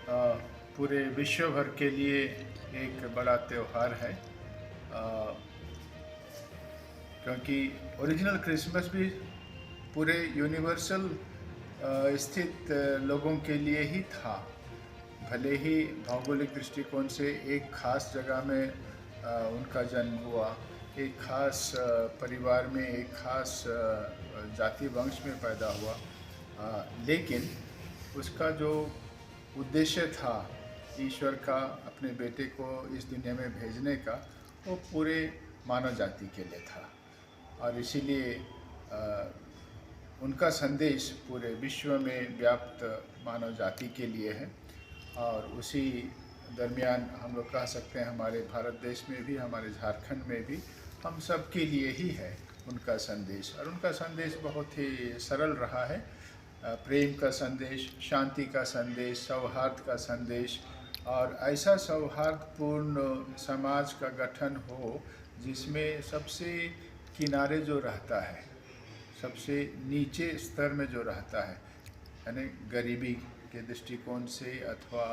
पूरे विश्व भर के लिए एक बड़ा त्यौहार है, क्योंकि ओरिजिनल क्रिसमस भी पूरे यूनिवर्सल स्थित लोगों के लिए ही था। भले ही भौगोलिक दृष्टिकोण से एक खास जगह में उनका जन्म हुआ, एक खास परिवार में, एक खास जाति वंश में पैदा हुआ, लेकिन उसका जो उद्देश्य था ईश्वर का अपने बेटे को इस दुनिया में भेजने का, वो पूरे मानव जाति के लिए था। और इसीलिए उनका संदेश पूरे विश्व में व्याप्त मानव जाति के लिए है। और उसी दरमियान हम लोग कह सकते हैं हमारे भारत देश में भी, हमारे झारखंड में भी हम सब के लिए ही है उनका संदेश। और उनका संदेश बहुत ही सरल रहा है, प्रेम का संदेश, शांति का संदेश, सौहार्द का संदेश, और ऐसा सौहार्दपूर्ण समाज का गठन हो जिसमें सबसे किनारे जो रहता है, सबसे नीचे स्तर में जो रहता है, यानी गरीबी के दृष्टिकोण से अथवा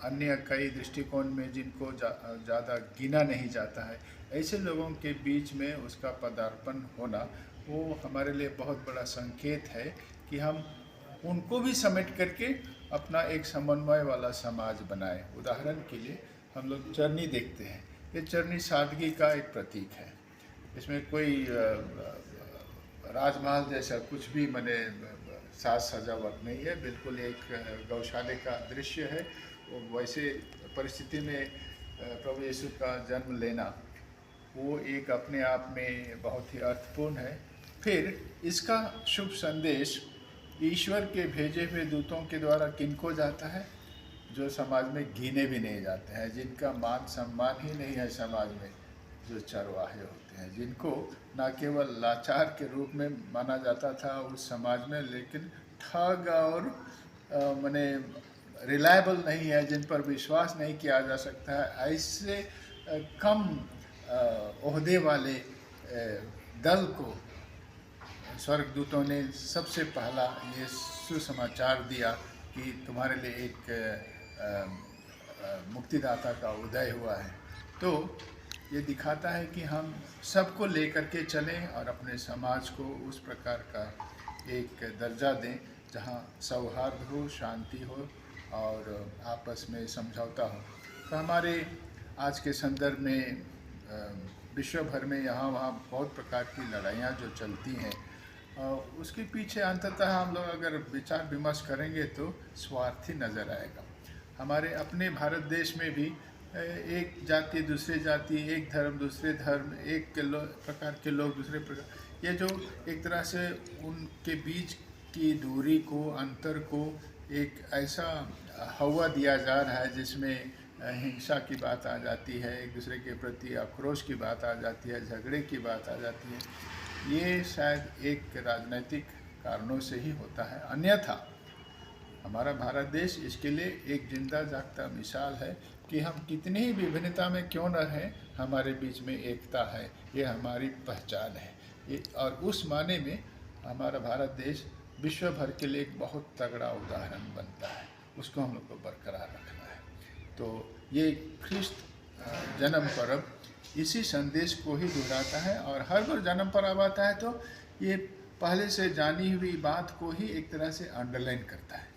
अन्य कई दृष्टिकोण में जिनको ज़्यादा गिना नहीं जाता है, ऐसे लोगों के बीच में उसका पदार्पण होना, वो हमारे लिए बहुत बड़ा संकेत है कि हम उनको भी समेट करके अपना एक समन्वय वाला समाज बनाए। उदाहरण के लिए हम लोग चरनी देखते हैं, ये चरनी सादगी का एक प्रतीक है। इसमें कोई राजमहल जैसा कुछ भी मने साज सजावट नहीं है, बिल्कुल एक गौशाले का दृश्य है। वो वैसे परिस्थिति में प्रभु यीशु का जन्म लेना, वो एक अपने आप में बहुत ही अर्थपूर्ण है। फिर इसका शुभ संदेश ईश्वर के भेजे हुए दूतों के द्वारा किनको जाता है? जो समाज में गिने भी नहीं जाते हैं, जिनका मान सम्मान ही नहीं है समाज में, जो चरवाहे होते हैं, जिनको न केवल लाचार के रूप में माना जाता था उस समाज में, लेकिन ठग और माने रिलायबल नहीं है, जिन पर विश्वास नहीं किया जा सकता है, ऐसे कम ओहदे वाले दल को स्वर्गदूतों ने सबसे पहला ये सुसमाचार दिया कि तुम्हारे लिए एक मुक्तिदाता का उदय हुआ है। तो ये दिखाता है कि हम सबको लेकर के चलें और अपने समाज को उस प्रकार का एक दर्जा दें जहाँ सौहार्द हो, शांति हो और आपस में समझौता हो। तो हमारे आज के संदर्भ में विश्व भर में यहाँ वहाँ बहुत प्रकार की लड़ाइयाँ जो चलती हैं, उसके पीछे अंततः हम लोग अगर विचार विमर्श करेंगे तो स्वार्थी नज़र आएगा। हमारे अपने भारत देश में भी एक जाति दूसरे जाति, एक धर्म दूसरे धर्म, एक प्रकार के लोग दूसरे प्रकार, ये जो एक तरह से उनके बीच की दूरी को, अंतर को एक ऐसा हवा दिया जा रहा है जिसमें हिंसा की बात आ जाती है, एक दूसरे के प्रति आक्रोश की बात आ जाती है, झगड़े की बात आ जाती है। ये शायद एक राजनीतिक कारणों से ही होता है। अन्यथा हमारा भारत देश इसके लिए एक जिंदा जागता मिसाल है कि हम कितनी ही विभिन्नता में क्यों न रहें, हमारे बीच में एकता है, ये हमारी पहचान है। ये और उस माने में हमारा भारत देश विश्व भर के लिए एक बहुत तगड़ा उदाहरण बनता है, उसको हम लोग को बरकरार रखना है। तो ये ख्रिस्त जन्म पर्व इसी संदेश को ही दोहराता है, और हर बार जन्म पर्व आता है तो ये पहले से जानी हुई बात को ही एक तरह से अंडरलाइन करता है।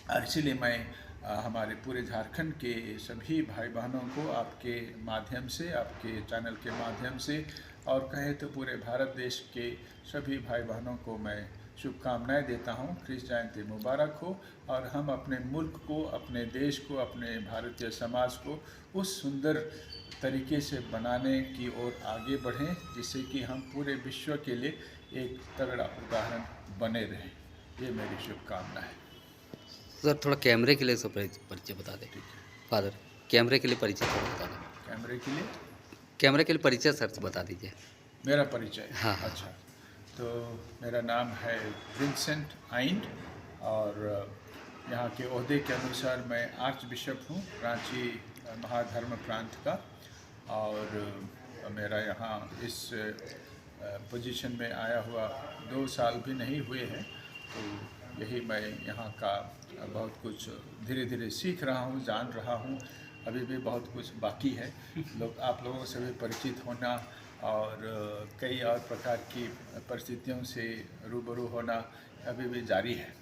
और इसीलिए मैं हमारे पूरे झारखंड के सभी भाई बहनों को आपके माध्यम से, आपके चैनल के माध्यम से, और कहें तो पूरे भारत देश के सभी भाई बहनों को मैं शुभकामनाएं देता हूं। ख्रिस्त जयंती मुबारक हो, और हम अपने मुल्क को, अपने देश को, अपने भारतीय समाज को उस सुंदर तरीके से बनाने की ओर आगे बढ़ें जिससे कि हम पूरे विश्व के लिए एक तगड़ा उदाहरण बने रहें। ये मेरी शुभकामना है। सर थोड़ा कैमरे के लिए सब परिचय बता दें। फादर कैमरे के लिए परिचय थोड़ा बता दें। कैमरे के लिए परिचय सर से बता दीजिए। मेरा परिचय? हाँ। अच्छा, तो मेरा नाम है विंसेंट आइंड, और यहाँ के ओहदे के अनुसार मैं आर्च बिशप हूँ रांची महाधर्म प्रांत का, और मेरा यहाँ इस पोजीशन में आया हुआ 2 साल भी नहीं हुए हैं। तो यही मैं यहाँ का बहुत कुछ धीरे धीरे सीख रहा हूँ, जान रहा हूँ। अभी भी बहुत कुछ बाकी है। आप लोगों से भी परिचित होना और कई और प्रकार की परिस्थितियों से रूबरू होना अभी भी जारी है।